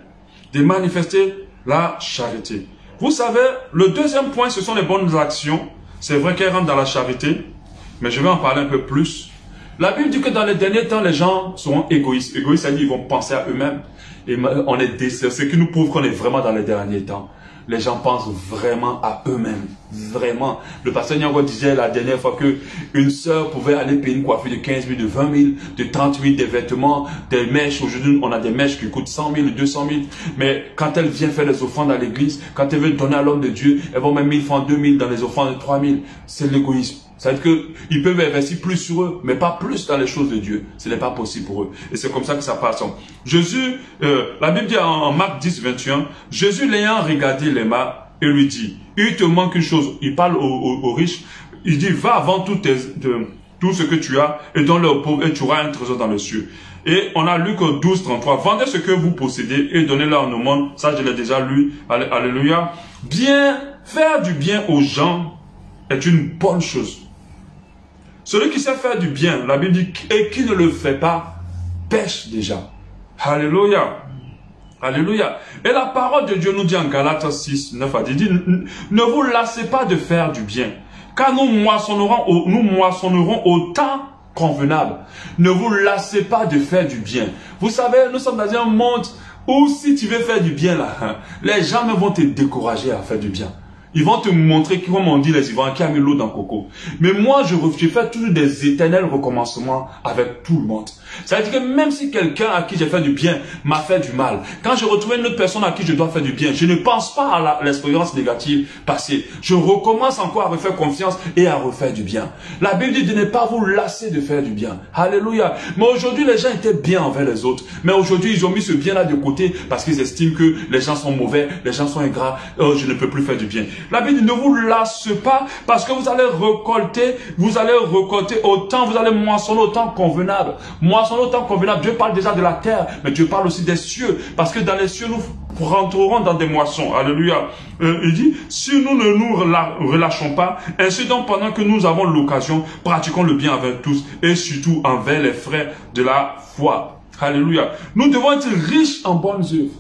De manifester la charité. Vous savez, le deuxième point, ce sont les bonnes actions. C'est vrai qu'elles rentrent dans la charité, mais je vais en parler un peu plus. La Bible dit que dans les derniers temps, les gens seront égoïstes. Égoïstes, c'est-à-dire qu'ils vont penser à eux-mêmes. Et c'est ce qui nous prouve qu'on est vraiment dans les derniers temps. Les gens pensent vraiment à eux-mêmes. Vraiment. Le pasteur Nyango disait la dernière fois que une sœur pouvait aller payer une coiffure de 15 000, de 20 000, de 30 000, des vêtements, des mèches. Aujourd'hui, on a des mèches qui coûtent 100 000, 200 000. Mais quand elle vient faire les offrandes à l'église, quand elle veut donner à l'homme de Dieu, elle va mettre 1000 francs, 2000 dans les offrandes de 3000. C'est l'égoïsme. Ça veut dire qu'ils peuvent investir plus sur eux, mais pas plus dans les choses de Dieu. Ce n'est pas possible pour eux. Et c'est comme ça que ça passe. Jésus, la Bible dit en Marc 10, 21, Jésus l'ayant regardé les mains et lui dit, il te manque une chose. Il parle aux riches. Il dit, va vendre tout ce que tu as et donne-le aux pauvres et tu auras un trésor dans les cieux. Et on a lu que 12, 33, vendez ce que vous possédez et donnez-le en aumône. Ça, je l'ai déjà lu. Alléluia. Bien, faire du bien aux gens est une bonne chose. Celui qui sait faire du bien, la Bible dit, et qui ne le fait pas, pêche déjà. Alléluia. Alléluia. Et la parole de Dieu nous dit en Galates 6, 9 à 10, dit, ne vous lassez pas de faire du bien, car nous moissonnerons au temps convenable. Ne vous lassez pas de faire du bien. Vous savez, nous sommes dans un monde où si tu veux faire du bien, là, les gens vont te décourager à faire du bien. Ils vont te montrer, comme on dit les Ivoiriens, qui a mis l'eau dans le coco. Mais moi, je fais toujours des éternels recommencements avec tout le monde. Ça veut dire que même si quelqu'un à qui j'ai fait du bien m'a fait du mal, quand je retrouve une autre personne à qui je dois faire du bien, je ne pense pas à l'expérience négative passée. Je recommence encore à refaire confiance et à refaire du bien. La Bible dit de ne pas vous lasser de faire du bien. Alléluia. Mais aujourd'hui, les gens étaient bien envers les autres. Mais aujourd'hui, ils ont mis ce bien-là de côté parce qu'ils estiment que les gens sont mauvais, les gens sont ingrats. Oh, je ne peux plus faire du bien. La Bible dit ne vous lasse pas parce que vous allez récolter autant, vous allez moissonner au temps convenable. Moissonner au temps convenable, Dieu parle déjà de la terre, mais Dieu parle aussi des cieux. Parce que dans les cieux, nous rentrerons dans des moissons. Alléluia. Il dit, si nous ne nous relâchons pas, ainsi donc pendant que nous avons l'occasion, pratiquons le bien envers tous et surtout envers les frères de la foi. Alléluia. Nous devons être riches en bonnes œuvres.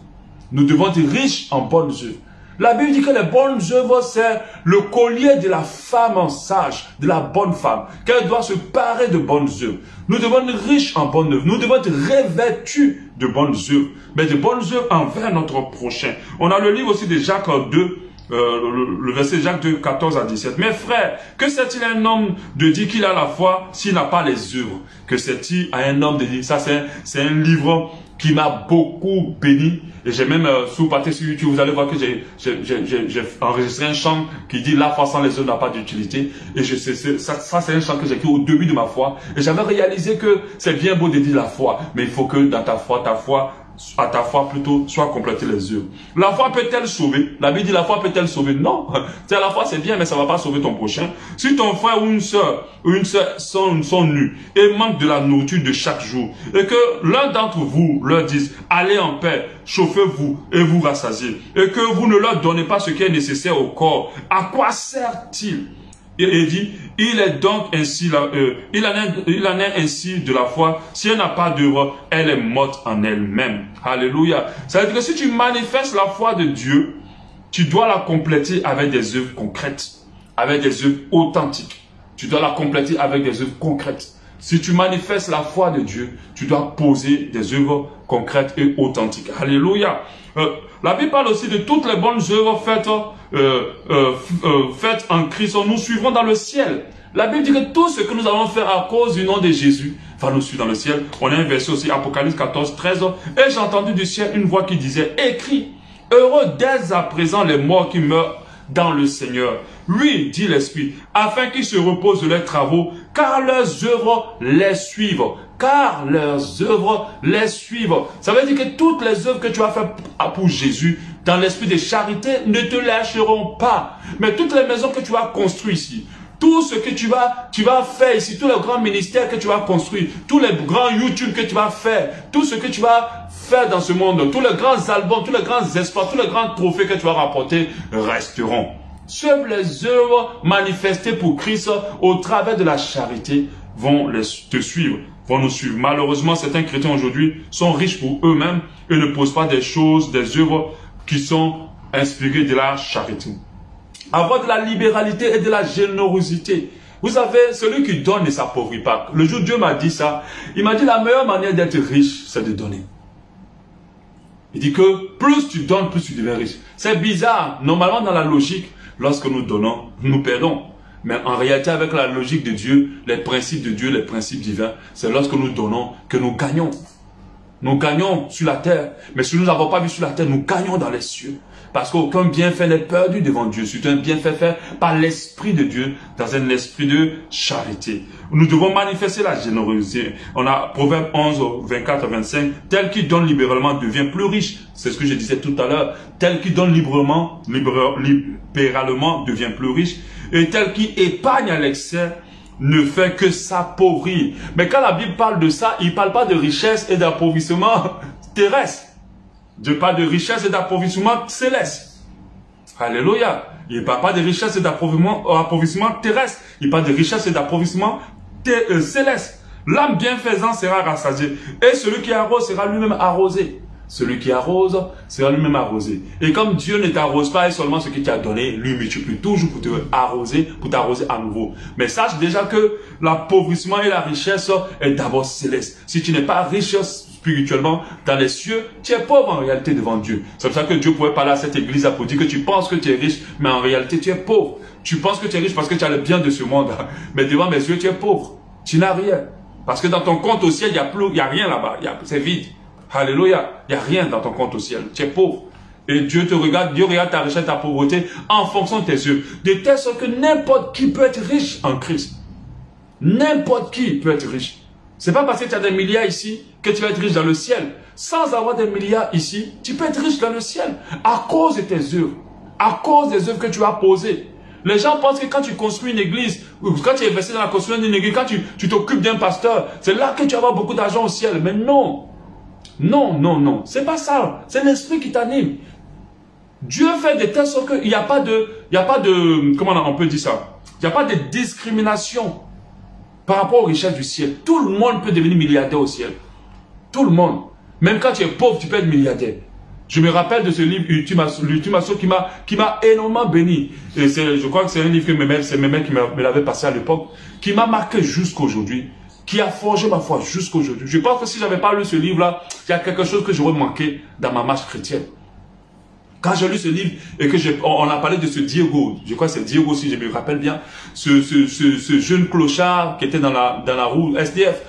Nous devons être riches en bonnes œuvres. La Bible dit que les bonnes œuvres, c'est le collier de la femme sage, de la bonne femme, qu'elle doit se parer de bonnes œuvres. Nous devons être riches en bonnes œuvres. Nous devons être revêtus de bonnes œuvres, mais de bonnes œuvres envers notre prochain. On a le livre aussi de Jacques 2, le verset Jacques 2, 14 à 17. Mes frères, que sert-il à un homme de dire qu'il a la foi s'il n'a pas les œuvres? Que sert-il à un homme de dire, ça c'est un livre qui m'a beaucoup béni. Et j'ai même, si vous partez sur YouTube, vous allez voir que j'ai enregistré un chant qui dit la foi sans les œuvres n'a pas d'utilité. Et ça c'est un chant que j'ai écrit au début de ma foi. Et j'avais réalisé que c'est bien beau de dire la foi, mais il faut que dans ta foi plutôt, soit compléter les œuvres. La foi peut-elle sauver? La Bible dit la foi peut-elle sauver? Non. La foi c'est bien, mais ça ne va pas sauver ton prochain. Si ton frère ou une sœur sont nus et manquent de la nourriture de chaque jour, et que l'un d'entre vous leur dise, allez en paix, chauffez-vous et vous rassasiez, et que vous ne leur donnez pas ce qui est nécessaire au corps, à quoi sert-il? Il dit, il en est ainsi de la foi. Si elle n'a pas d'œuvre, elle est morte en elle-même. Alléluia. Ça veut dire que si tu manifestes la foi de Dieu, tu dois la compléter avec des œuvres concrètes, avec des œuvres authentiques. Tu dois la compléter avec des œuvres concrètes. Si tu manifestes la foi de Dieu, tu dois poser des œuvres concrètes et authentiques. Alléluia. La Bible parle aussi de toutes les bonnes œuvres faites en Christ. Nous suivrons dans le ciel. La Bible dit que tout ce que nous allons faire à cause du nom de Jésus va nous suivre dans le ciel. On a un verset aussi, Apocalypse 14, 13. Et j'ai entendu du ciel une voix qui disait, écris, heureux dès à présent les morts qui meurent dans le Seigneur. Oui, dit l'Esprit, afin qu'ils se reposent de leurs travaux, car leurs œuvres les suivent. Car leurs œuvres les suivent. Ça veut dire que toutes les œuvres que tu vas faire pour Jésus, dans l'esprit de charité, ne te lâcheront pas. Mais toutes les maisons que tu vas construire ici, tout ce que tu vas faire ici, tous les grands ministères que tu vas construire, tous les grands YouTube que tu vas faire, tout ce que tu vas faire dans ce monde, tous les grands albums, tous les grands espoirs, tous les grands trophées que tu vas rapporter resteront. Seules les œuvres manifestées pour Christ au travers de la charité vont te suivre, vont nous suivre. Malheureusement, certains chrétiens aujourd'hui sont riches pour eux-mêmes et ne posent pas des choses, des œuvres qui sont inspirer de la charité. Avoir de la libéralité et de la générosité. Vous savez, celui qui donne ne s'appauvrit pas. Le jour où Dieu m'a dit ça, il m'a dit la meilleure manière d'être riche, c'est de donner. Il dit que plus tu donnes, plus tu deviens riche. C'est bizarre. Normalement, dans la logique, lorsque nous donnons, nous perdons. Mais en réalité, avec la logique de Dieu, les principes de Dieu, les principes divins, c'est lorsque nous donnons que nous gagnons. Nous gagnons sur la terre. Mais si nous n'avons pas vu sur la terre, nous gagnons dans les cieux. Parce qu'aucun bienfait n'est perdu devant Dieu. C'est un bienfait fait par l'Esprit de Dieu dans un esprit de charité. Nous devons manifester la générosité. On a Proverbe 11, 24 à 25. Tel qui donne libéralement devient plus riche. C'est ce que je disais tout à l'heure. Tel qui donne libéralement devient plus riche. Et tel qui épargne à l'excès ne fait que s'appauvrir. Mais quand la Bible parle de ça, il ne parle pas de richesse et d'appauvrissement terrestre. Dieu parle de richesse et d'appauvrissement céleste. Alléluia. Il ne parle pas de richesse et d'appauvrissement terrestre. Il parle de richesse et d'appauvrissement céleste. L'âme bienfaisante sera rassasiée. Et celui qui arrose sera lui-même arrosé. Celui qui arrose sera lui-même arrosé. Et comme Dieu ne t'arrose pas et seulement ce qu'il t'a donné, lui multiplie toujours pour te arroser, pour t'arroser à nouveau. Mais sache déjà que l'appauvrissement et la richesse est d'abord céleste. Si tu n'es pas riche spirituellement dans les cieux, tu es pauvre en réalité devant Dieu. C'est pour ça que Dieu pouvait parler à cette église pour dire que tu penses que tu es riche, mais en réalité tu es pauvre. Tu penses que tu es riche parce que tu as le bien de ce monde, mais devant mes yeux tu es pauvre. Tu n'as rien. Parce que dans ton compte au ciel, il n'y a rien là-bas, c'est vide. Alléluia, il n'y a rien dans ton compte au ciel, tu es pauvre. Et Dieu te regarde, Dieu regarde ta richesse, ta pauvreté en fonction de tes yeux. De telle sorte que n'importe qui peut être riche en Christ. N'importe qui peut être riche. C'est pas parce que tu as des milliards ici que tu vas être riche dans le ciel. Sans avoir des milliards ici, tu peux être riche dans le ciel. À cause de tes œuvres. À cause des œuvres que tu as posées. Les gens pensent que quand tu construis une église, ou quand tu investis dans la construction d'une église, quand tu t'occupes d'un pasteur, c'est là que tu vas avoir beaucoup d'argent au ciel. Mais non. Non, non, non. C'est pas ça. C'est l'esprit qui t'anime. Dieu fait de telle sorte qu'il n'y a pas de, comment on peut dire ça? Il n'y a pas de discrimination par rapport aux richesses du ciel. Tout le monde peut devenir milliardaire au ciel. Tout le monde. Même quand tu es pauvre, tu peux être milliardaire. Je me rappelle de ce livre, Ultima Soul, qui m'a énormément béni. Et je crois que c'est un livre que c'est mes mères qui me l'avaient passé à l'époque, qui m'a marqué jusqu'à aujourd'hui, qui a forgé ma foi jusqu'à aujourd'hui. Je pense que si je n'avais pas lu ce livre-là, il y a quelque chose que j'aurais manqué dans ma marche chrétienne. Quand j'ai lu ce livre et que on a parlé de ce Diego, je crois que c'est Diego si je me rappelle bien, ce jeune clochard qui était dans la roue SDF,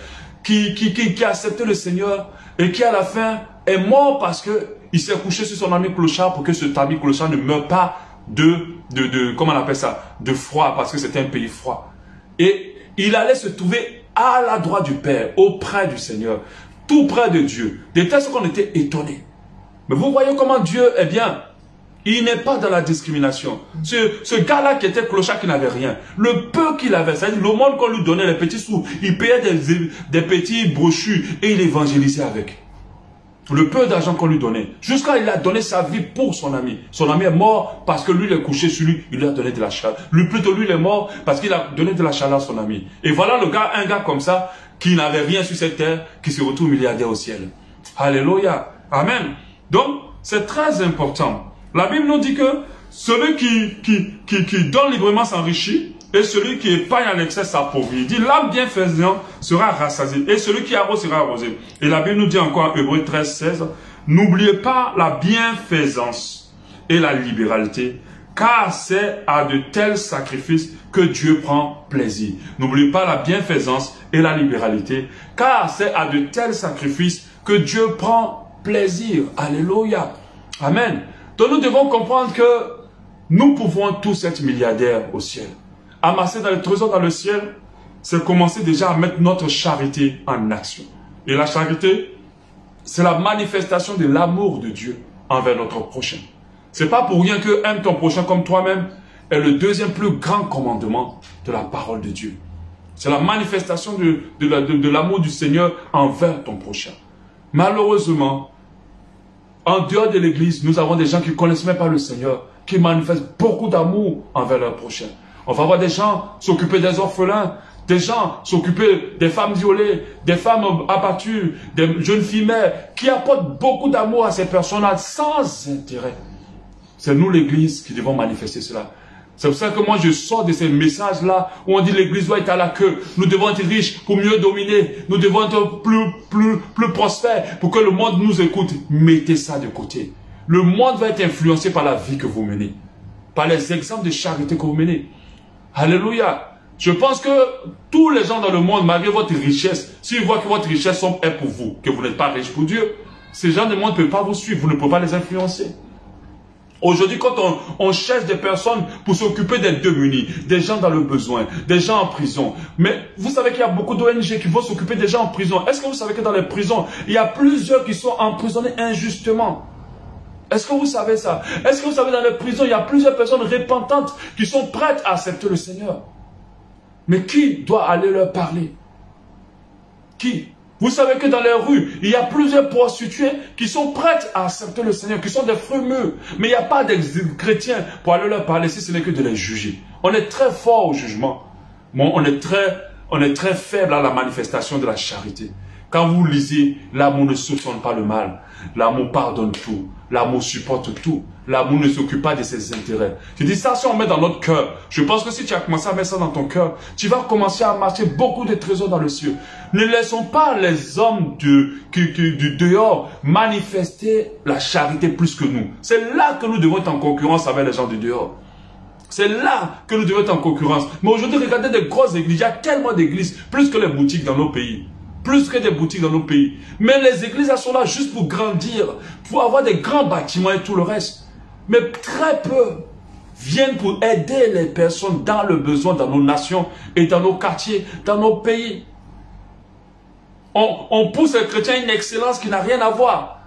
qui a accepté le Seigneur et qui à la fin est mort parce que il s'est couché sur son ami clochard pour que cet ami clochard ne meure pas comment on appelle ça, de froid, parce que c'était un pays froid. Et il allait se trouver à la droite du Père, auprès du Seigneur, tout près de Dieu. De telle sorte qu'on était étonnés. Mais vous voyez comment Dieu, eh bien, il n'est pas dans la discrimination. Ce gars-là qui était clochard, qui n'avait rien, le peu qu'il avait, c'est-à-dire le monde qu'on lui donnait, les petits sous, il payait des petits brochures et il évangélisait avec. Le peu d'argent qu'on lui donnait. Jusqu'à il a donné sa vie pour son ami. Son ami est mort parce que lui, il est couché sur lui, il lui a donné de la chaleur. Lui, plutôt, lui, il est mort parce qu'il a donné de la chaleur à son ami. Et voilà un gars comme ça, qui n'avait rien sur cette terre, qui se retrouve milliardaire au ciel. Alléluia. Amen. Donc, c'est très important. La Bible nous dit que celui qui donne librement s'enrichit et celui qui épargne à l'excès s'appauvrit. Il dit l'âme bienfaisante sera rassasiée et celui qui arrose sera arrosé. Et la Bible nous dit encore, Hébreux 13, 16, n'oubliez pas la bienfaisance et la libéralité, car c'est à de tels sacrifices que Dieu prend plaisir. N'oubliez pas la bienfaisance et la libéralité, car c'est à de tels sacrifices que Dieu prend plaisir. Alléluia. Amen. Donc nous devons comprendre que nous pouvons tous être milliardaires au ciel. Amasser dans les trésors dans le ciel, c'est commencer déjà à mettre notre charité en action. Et la charité, c'est la manifestation de l'amour de Dieu envers notre prochain. C'est pas pour rien que aime ton prochain comme toi-même est le deuxième plus grand commandement de la parole de Dieu. C'est la manifestation de l'amour du Seigneur envers ton prochain. Malheureusement, en dehors de l'église, nous avons des gens qui ne connaissent même pas le Seigneur, qui manifestent beaucoup d'amour envers leur prochain. On va voir des gens s'occuper des orphelins, des gens s'occuper des femmes violées, des femmes abattues, des jeunes filles mères, qui apportent beaucoup d'amour à ces personnes-là sans intérêt. C'est nous l'église qui devons manifester cela. C'est pour ça que moi je sors de ces messages-là où on dit l'église doit être à la queue. Nous devons être riches pour mieux dominer. Nous devons être plus prospères pour que le monde nous écoute. Mettez ça de côté. Le monde va être influencé par la vie que vous menez. Par les exemples de charité que vous menez. Alléluia. Je pense que tous les gens dans le monde, malgré votre richesse, s'ils voient que votre richesse est pour vous, que vous n'êtes pas riche pour Dieu, ces gens du monde ne peuvent pas vous suivre. Vous ne pouvez pas les influencer. Aujourd'hui, quand on cherche des personnes pour s'occuper des démunis, des gens dans le besoin, des gens en prison. Mais vous savez qu'il y a beaucoup d'ONG qui vont s'occuper des gens en prison. Est-ce que vous savez que dans les prisons, il y a plusieurs qui sont emprisonnés injustement? Est-ce que vous savez ça? Est-ce que vous savez dans les prisons, il y a plusieurs personnes repentantes qui sont prêtes à accepter le Seigneur? Mais qui doit aller leur parler? Qui? Vous savez que dans les rues, il y a plusieurs prostituées qui sont prêtes à accepter le Seigneur, qui sont des frimeux. Mais il n'y a pas de chrétiens pour aller leur parler si ce n'est que de les juger. On est très fort au jugement. Bon, on est très faible à la manifestation de la charité. Quand vous lisez, l'amour ne soupçonne pas le mal. L'amour pardonne tout. L'amour supporte tout. L'amour ne s'occupe pas de ses intérêts. Je dis ça, si on met dans notre cœur, je pense que si tu as commencé à mettre ça dans ton cœur, tu vas commencer à marcher beaucoup de trésors dans le ciel. Ne laissons pas les hommes du dehors manifester la charité plus que nous. C'est là que nous devons être en concurrence avec les gens du dehors. C'est là que nous devons être en concurrence. Mais aujourd'hui, regardez des grosses églises. Il y a tellement d'églises, plus que les boutiques dans nos pays. Plus que des boutiques dans nos pays. Mais les églises, elles sont là juste pour grandir, pour avoir des grands bâtiments et tout le reste. Mais très peu viennent pour aider les personnes dans le besoin, dans nos nations et dans nos quartiers, dans nos pays. On pousse les chrétiens à une excellence qui n'a rien à voir.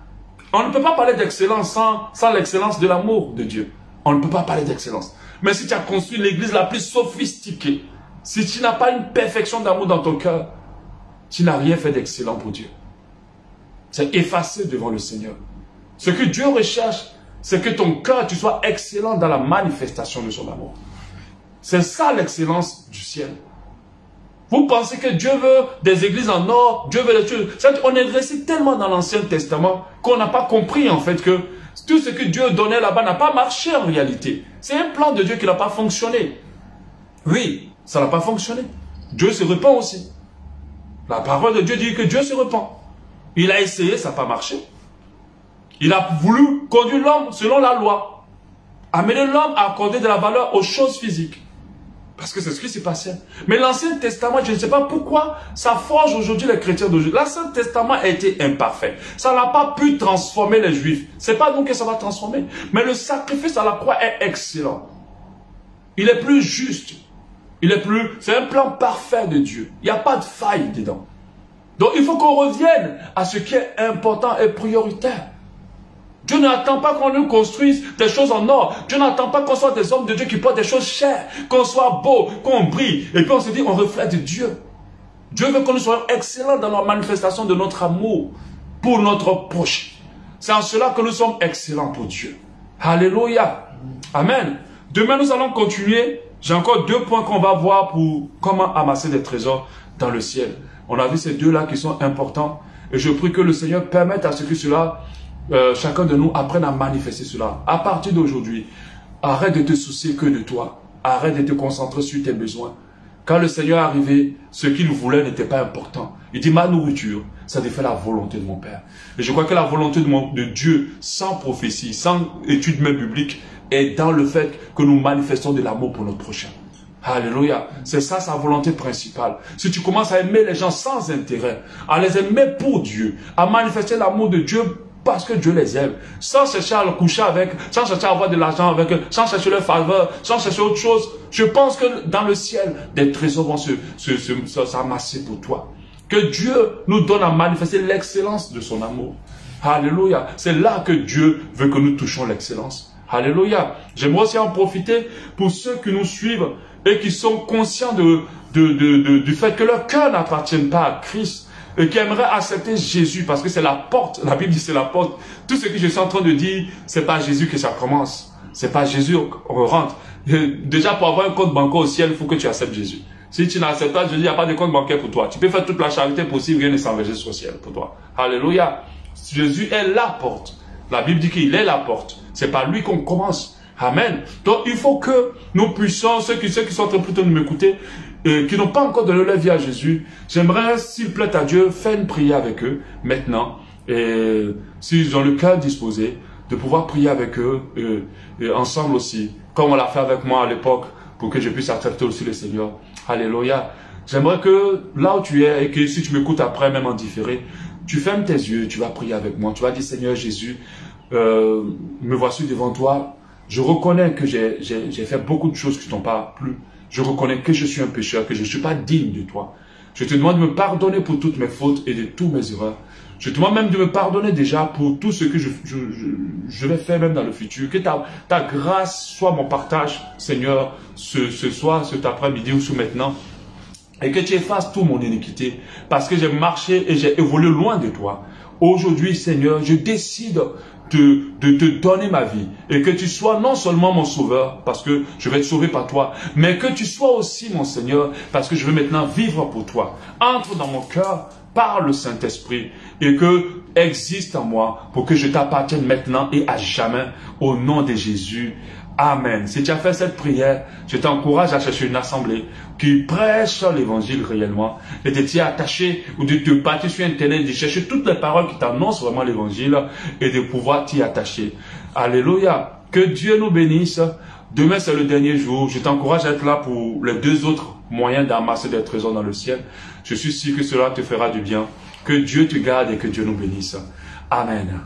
On ne peut pas parler d'excellence sans l'excellence de l'amour de Dieu. On ne peut pas parler d'excellence. Mais si tu as construit l'église la plus sophistiquée, si tu n'as pas une perfection d'amour dans ton cœur, tu n'as rien fait d'excellent pour Dieu. C'est effacé devant le Seigneur. Ce que Dieu recherche, c'est que ton cœur, tu sois excellent dans la manifestation de son amour. C'est ça l'excellence du ciel. Vous pensez que Dieu veut des églises en or, Dieu veut des choses. On est resté tellement dans l'Ancien Testament qu'on n'a pas compris en fait que tout ce que Dieu donnait là-bas n'a pas marché en réalité. C'est un plan de Dieu qui n'a pas fonctionné. Oui, ça n'a pas fonctionné. Dieu se repent aussi. La parole de Dieu dit que Dieu se repent. Il a essayé, ça n'a pas marché. Il a voulu conduire l'homme selon la loi. Amener l'homme à accorder de la valeur aux choses physiques. Parce que c'est ce qui s'est passé. Mais l'Ancien Testament, je ne sais pas pourquoi, ça forge aujourd'hui les chrétiens d'aujourd'hui. L'Ancien Testament a été imparfait. Ça n'a pas pu transformer les Juifs. Ce n'est pas nous que ça va transformer. Mais le sacrifice à la croix est excellent. Il est plus juste. C'est un plan parfait de Dieu. Il n'y a pas de faille dedans. Donc il faut qu'on revienne à ce qui est important et prioritaire. Dieu n'attend pas qu'on nous construise des choses en or. Dieu n'attend pas qu'on soit des hommes de Dieu qui portent des choses chères, qu'on soit beau, qu'on brille. Et puis on se dit, on reflète Dieu. Dieu veut que nous soyons excellents dans la manifestation de notre amour pour notre proche. C'est en cela que nous sommes excellents pour Dieu. Alléluia. Amen. Demain, nous allons continuer. J'ai encore 2 points qu'on va voir pour comment amasser des trésors dans le ciel. On a vu ces 2-là qui sont importants. Et je prie que le Seigneur permette à ce que cela... chacun de nous apprenne à manifester cela. À partir d'aujourd'hui, arrête de te soucier que de toi. Arrête de te concentrer sur tes besoins. Quand le Seigneur est arrivé, ce qu'il voulait n'était pas important. Il dit, ma nourriture, ça te fait la volonté de mon Père. Et je crois que la volonté de Dieu, sans prophétie, sans étude même biblique, est dans le fait que nous manifestons de l'amour pour notre prochain. Alléluia. C'est ça sa volonté principale. Si tu commences à aimer les gens sans intérêt, à les aimer pour Dieu, à manifester l'amour de Dieu parce que Dieu les aime, sans chercher à le coucher avec, sans chercher à avoir de l'argent avec eux, sans chercher leur faveur, sans chercher autre chose, je pense que dans le ciel, des trésors vont s'amasser pour toi. Que Dieu nous donne à manifester l'excellence de son amour. Alléluia. C'est là que Dieu veut que nous touchions l'excellence. Alléluia. J'aimerais aussi en profiter pour ceux qui nous suivent et qui sont conscients du fait que leur cœur n'appartient pas à Christ. Et qui aimeraient accepter Jésus parce que c'est la porte. La Bible dit c'est la porte. Tout ce que je suis en train de dire, c'est pas Jésus que ça commence. C'est pas Jésus qu'on rentre. Déjà, pour avoir un compte bancaire au ciel, il faut que tu acceptes Jésus. Si tu n'acceptes pas Jésus, il n'y a pas de compte bancaire pour toi. Tu peux faire toute la charité possible, rien ne s'enregistrer au ciel pour toi. Alléluia. Jésus est la porte. La Bible dit qu'il est la porte. C'est par lui qu'on commence. Amen. Donc, il faut que nous puissions, ceux qui sont en train plutôt de m'écouter, qui n'ont pas encore donné leur vie à Jésus, j'aimerais, s'il plaît à Dieu, faire une prière avec eux, maintenant. Et s'ils ont le cœur disposé, de pouvoir prier avec eux, ensemble aussi, comme on l'a fait avec moi à l'époque, pour que je puisse accepter aussi le Seigneur. Alléluia. J'aimerais que, là où tu es, et que si tu m'écoutes après, même en différé, tu fermes tes yeux, tu vas prier avec moi. Tu vas dire, Seigneur Jésus, me voici devant toi. Je reconnais que j'ai fait beaucoup de choses qui ne t'ont pas plu. Je reconnais que je suis un pécheur, que je ne suis pas digne de toi. Je te demande de me pardonner pour toutes mes fautes et de toutes mes erreurs. Je te demande même de me pardonner déjà pour tout ce que je vais faire même dans le futur. Que ta grâce soit mon partage, Seigneur, ce soir, cet après-midi ou ce maintenant. Et que tu effaces toute mon iniquité. Parce que j'ai marché et j'ai évolué loin de toi. Aujourd'hui, Seigneur, je décide de te donner ma vie. Et que tu sois non seulement mon sauveur, parce que je vais être sauvé par toi, mais que tu sois aussi mon Seigneur, parce que je veux maintenant vivre pour toi. Entre dans mon cœur par le Saint-Esprit et que existe en moi pour que je t'appartienne maintenant et à jamais au nom de Jésus. Amen. Si tu as fait cette prière, je t'encourage à chercher une assemblée qui prêche l'évangile réellement et de t'y attacher ou de te partir sur Internet, de chercher toutes les paroles qui t'annoncent vraiment l'évangile et de pouvoir t'y attacher. Alléluia. Que Dieu nous bénisse. Demain, c'est le dernier jour. Je t'encourage à être là pour les 2 autres moyens d'amasser des trésors dans le ciel. Je suis sûr que cela te fera du bien. Que Dieu te garde et que Dieu nous bénisse. Amen.